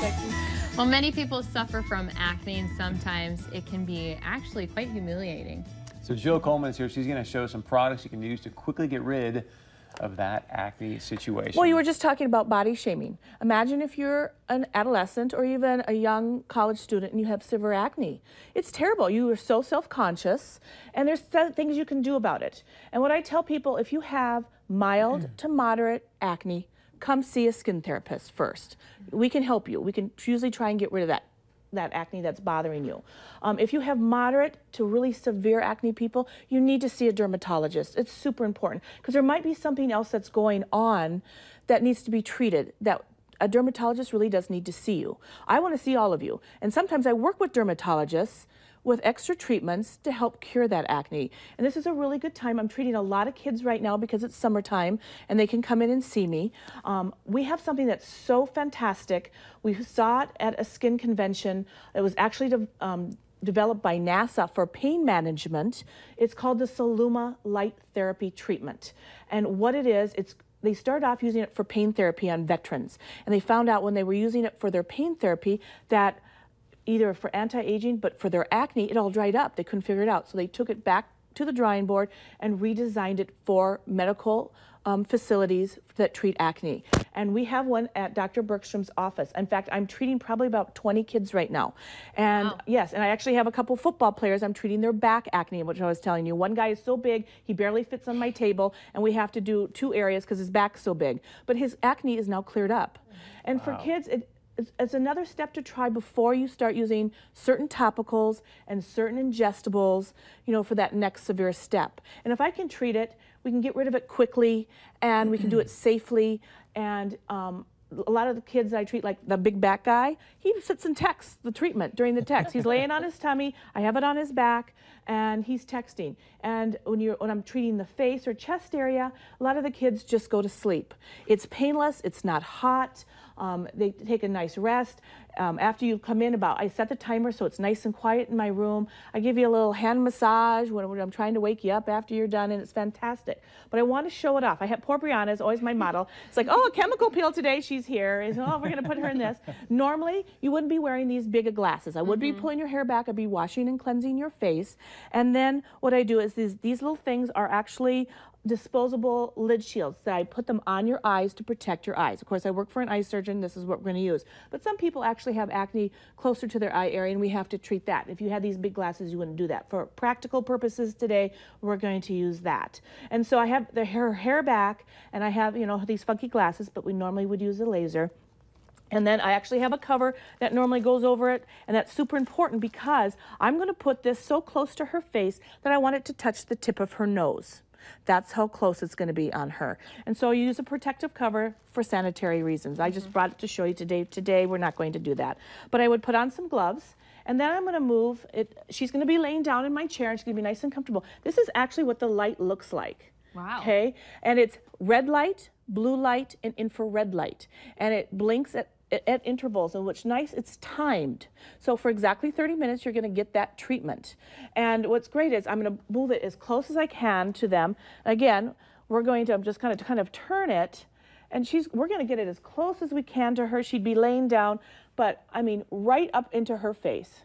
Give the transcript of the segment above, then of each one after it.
Becky. Well, many people suffer from acne, and sometimes it can be actually quite humiliating. So Jill Coleman is here. She's going to show some products you can use to quickly get rid of that acne situation. Well, you were just talking about body shaming. Imagine if you're an adolescent or even a young college student and you have severe acne. It's terrible. You are so self-conscious, and there's things you can do about it. And what I tell people, if you have mild to moderate acne, come see a skin therapist first. We can help you. We can usually try and get rid of that acne that's bothering you. If you have moderate to really severe acne, people, you need to see a dermatologist. It's super important because there might be something else that's going on that needs to be treated, that a dermatologist really does need to see you. I want to see all of you. And sometimes I work with dermatologists with extra treatments to help cure that acne. And this is a really good time. I'm treating a lot of kids right now because it's summertime and they can come in and see me. We have something that's so fantastic. We saw it at a skin convention. It was actually developed by NASA for pain management. It's called the Soluma Light Therapy Treatment. And what it is, they started off using it for pain therapy on veterans. And they found out when they were using it for their pain therapy that either for anti-aging, but for their acne, it all dried up. They couldn't figure it out. So they took it back to the drawing board and redesigned it for medical facilities that treat acne. And we have one at Dr. Bergstrom's office. In fact, I'm treating probably about 20 kids right now. And wow. Yes, and I actually have a couple football players. I'm treating their back acne, which I was telling you. One guy is so big, he barely fits on my table, and we have to do 2 areas because his back's so big. But his acne is now cleared up. And for kids, it's another step to try before you start using certain topicals and certain ingestibles, you know, for that next severe step. And if I can treat it, we can get rid of it quickly and we can do it safely. And a lot of the kids I treat, like the big back guy, he sits and texts the treatment during the text. He's laying on his tummy, I have it on his back, and he's texting. And when I'm treating the face or chest area, a lot of the kids just go to sleep. It's painless, it's not hot. They take a nice rest. After you come in, I set the timer so it's nice and quiet in my room. I give you a little hand massage when I'm trying to wake you up after you're done, and it's fantastic. But I want to show it off. Poor Brianna is always my model. It's like, oh, a chemical peel today, she's here. Oh, we're going to put her in this. Normally, you wouldn't be wearing these big glasses. I would be pulling your hair back. I'd be washing and cleansing your face. And then what I do is these little things are actually disposable lid shields that I put them on your eyes to protect your eyes. Of course, I work for an eye surgeon. This is what we're going to use. But some people actually have acne closer to their eye area, and we have to treat that. If you had these big glasses, you wouldn't do that. For practical purposes today, we're going to use that. And so I have her hair back, and I have, you know, these funky glasses, but we normally would use a laser. And then I actually have a cover that normally goes over it, and that's super important because I'm going to put this so close to her face that I want it to touch the tip of her nose. That's how close it's going to be on her. And so you use a protective cover for sanitary reasons. I just brought it to show you today. Today, we're not going to do that. But I would put on some gloves, and then I'm going to move it. She's going to be laying down in my chair, and she's going to be nice and comfortable. This is actually what the light looks like. Wow. Okay? And it's red light, blue light, and infrared light. And it blinks at intervals in which it's timed. So for exactly 30 minutes, you're going to get that treatment. And what's great is I'm going to move it as close as I can to them. Again, I'm just kind of turn it, and we're going to get it as close as we can to her. She'd be laying down, but I mean, right up into her face.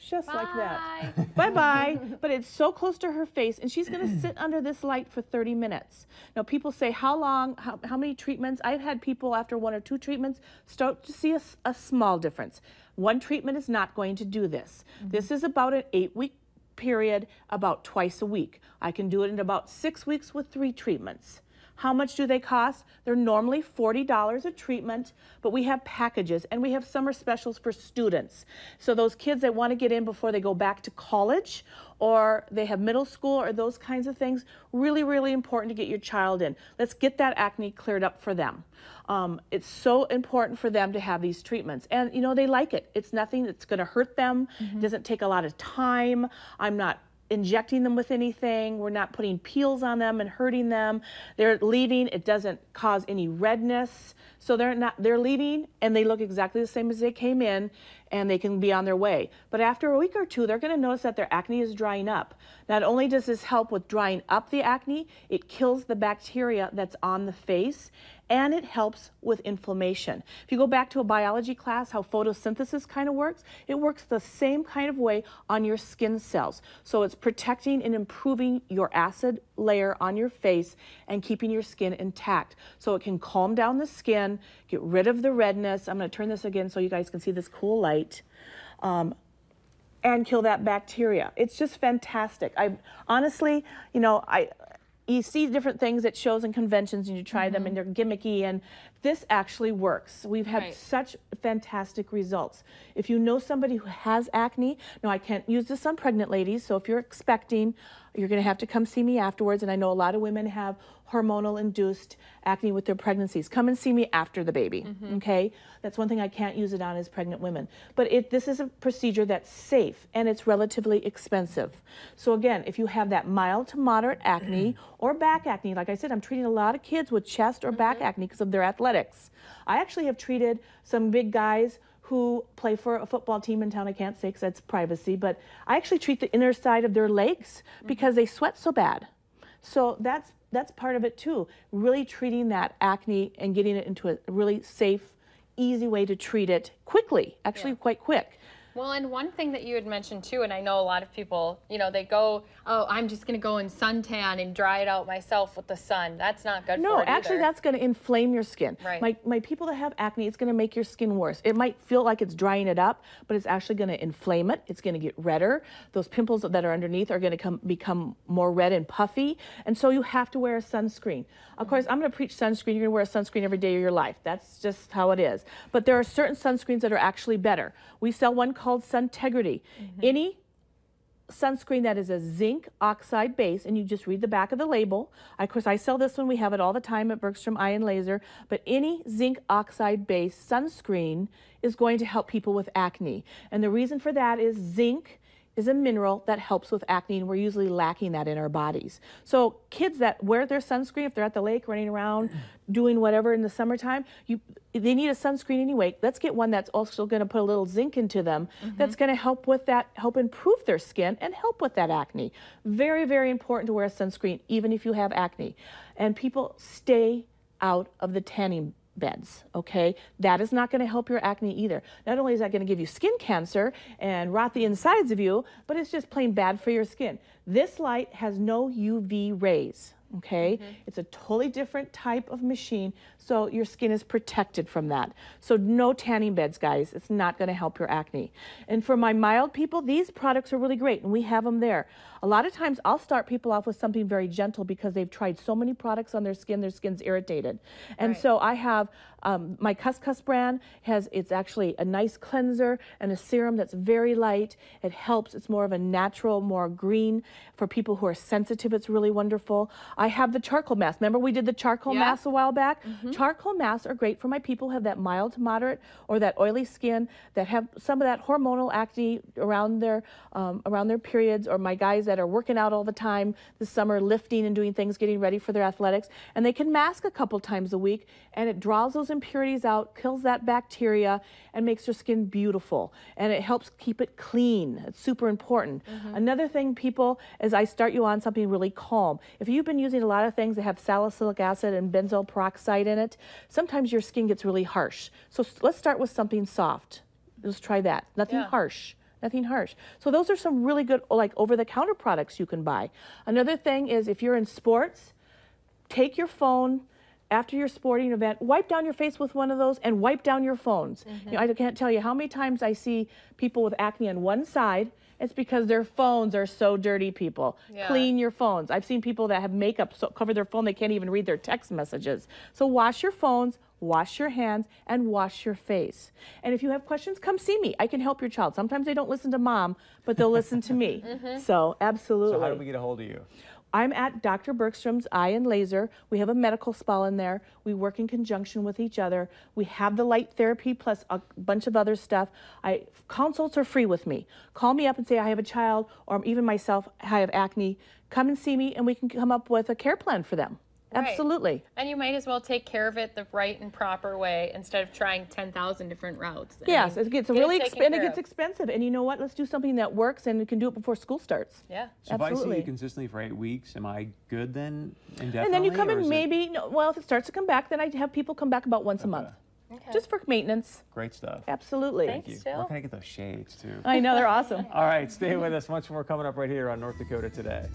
Just like that. Bye-bye. But it's so close to her face, and she's going to sit under this light for 30 minutes. Now, people say, how long, how many treatments? I've had people after 1 or 2 treatments start to see a small difference. 1 treatment is not going to do this. This is about an 8-week period, about twice a week. I can do it in about 6 weeks with 3 treatments. How much do they cost? They're normally $40 a treatment, but we have packages, and we have summer specials for students. So those kids that want to get in before they go back to college, or they have middle school or those kinds of things, really, really important to get your child in. Let's get that acne cleared up for them. It's so important for them to have these treatments. And, you know, they like it. It's nothing that's going to hurt them. It doesn't take a lot of time. I'm not injecting them with anything. We're not putting peels on them and hurting them. They're leaving. It doesn't cause any redness. So they're leaving and they look exactly the same as they came in. and they can be on their way. But after a week or two, they're going to notice that their acne is drying up. Not only does this help with drying up the acne, it kills the bacteria that's on the face, and it helps with inflammation. If you go back to a biology class, how photosynthesis kind of works, it works the same kind of way on your skin cells. So it's protecting and improving your acid layer on your face and keeping your skin intact. So it can calm down the skin, get rid of the redness. I'm going to turn this again so you guys can see this cool light. And kill that bacteria. It's just fantastic. I honestly, you see different things at shows and conventions and you try them and they're gimmicky, and this actually works. We've had such fantastic results. If you know somebody who has acne, now I can't use this on pregnant ladies, so if you're expecting, you're going to have to come see me afterwards, and I know a lot of women have hormonal induced acne with their pregnancies. Come and see me after the baby, okay? That's one thing I can't use it on is pregnant women. But this is a procedure that's safe and it's relatively expensive. So again, if you have that mild to moderate acne or back acne, like I said, I'm treating a lot of kids with chest or back acne because of their athletics. I actually have treated some big guys who play for a football team in town. I can't say because that's privacy, but I actually treat the inner side of their legs because they sweat so bad. So that's part of it too, really treating that acne and getting it into a really safe, easy way to treat it quickly, actually quite quick. Well, and one thing that you had mentioned too, and I know a lot of people, they go, oh, I'm just going to go and suntan and dry it out myself with the sun. That's not good for it No, actually either. that's going to inflame your skin. Right. My people that have acne, it's going to make your skin worse. It might feel like it's drying it up, but it's actually going to inflame it. It's going to get redder. Those pimples that are underneath are going to become more red and puffy. And so you have to wear a sunscreen. Of course, I'm going to preach sunscreen. You're going to wear a sunscreen every day of your life. That's just how it is. But there are certain sunscreens that are actually better. We sell one called Suntegrity. Any sunscreen that is a zinc oxide base, and you just read the back of the label. Of course, I sell this one. We have it all the time at Bergstrom Eye and Laser. But any zinc oxide based sunscreen is going to help people with acne. And the reason for that is zinc is a mineral that helps with acne, and we're usually lacking that in our bodies. So kids that wear their sunscreen, if they're at the lake running around doing whatever in the summertime, they need a sunscreen anyway. Let's get one that's also going to put a little zinc into them that's going to help with that, help improve their skin and help with that acne. Very, very important to wear a sunscreen even if you have acne. And people, stay out of the tanning beds, okay? That is not going to help your acne either. Not only is that going to give you skin cancer and rot the insides of you, but it's just plain bad for your skin. This light has no UV rays, okay? It's a totally different type of machine, so your skin is protected from that. So no tanning beds, guys. It's not going to help your acne. And for my mild people, these products are really great, and we have them there. A lot of times I'll start people off with something very gentle because they've tried so many products on their skin's irritated. And so I have my Cuscus brand it's actually a nice cleanser and a serum that's very light. It helps. It's more of a natural, more green. For people who are sensitive, it's really wonderful. I have the charcoal mask. Remember we did the charcoal mask a while back? Charcoal masks are great for my people who have that mild to moderate or that oily skin, that have some of that hormonal acne around their periods, or my guys that are working out all the time this summer, lifting and doing things, getting ready for their athletics. And they can mask a couple times a week, and it draws those impurities out, kills that bacteria, and makes your skin beautiful. And it helps keep it clean. It's super important. Another thing, people, is I start you on something really calm. If you've been using a lot of things that have salicylic acid and benzoyl peroxide in it, sometimes your skin gets really harsh. So let's start with something soft. Let's try that. Nothing harsh. Nothing harsh. So those are some really good, like, over-the-counter products you can buy. Another thing is, if you're in sports, take your phone after your sporting event, wipe down your face with one of those and wipe down your phones. I can't tell you how many times I see people with acne on one side. It's because their phones are so dirty, people. Clean your phones. I've seen people that have makeup cover their phone, they can't even read their text messages. So wash your phones, wash your hands, and wash your face. And if you have questions, come see me. I can help your child. Sometimes they don't listen to mom, but they'll listen to me. So absolutely. So how do we get a hold of you? I'm at Dr. Bergstrom's Eye and Laser. We have a medical spa in there. We work in conjunction with each other. We have the light therapy plus a bunch of other stuff. Consults are free with me. Call me up and say, I have a child, or even myself, I have acne. Come and see me, and we can come up with a care plan for them. Right. Absolutely. And you might as well take care of it the right and proper way instead of trying 10,000 different routes. I Yes, mean, it gets get really taken and it care gets of. expensive. And you know what? Let's do something that works and we can do it before school starts. Yeah. So if I see Absolutely. you consistently for 8 weeks, am I good then indefinitely? And then you come or in is it- maybe, no, well, if it starts to come back, then I have people come back about once a month. Okay. Just for maintenance. Great stuff. Absolutely. Thank Thank you. Jill. Where can I get those shades too? I know, they're awesome. All right, stay with us. Much more coming up right here on North Dakota Today.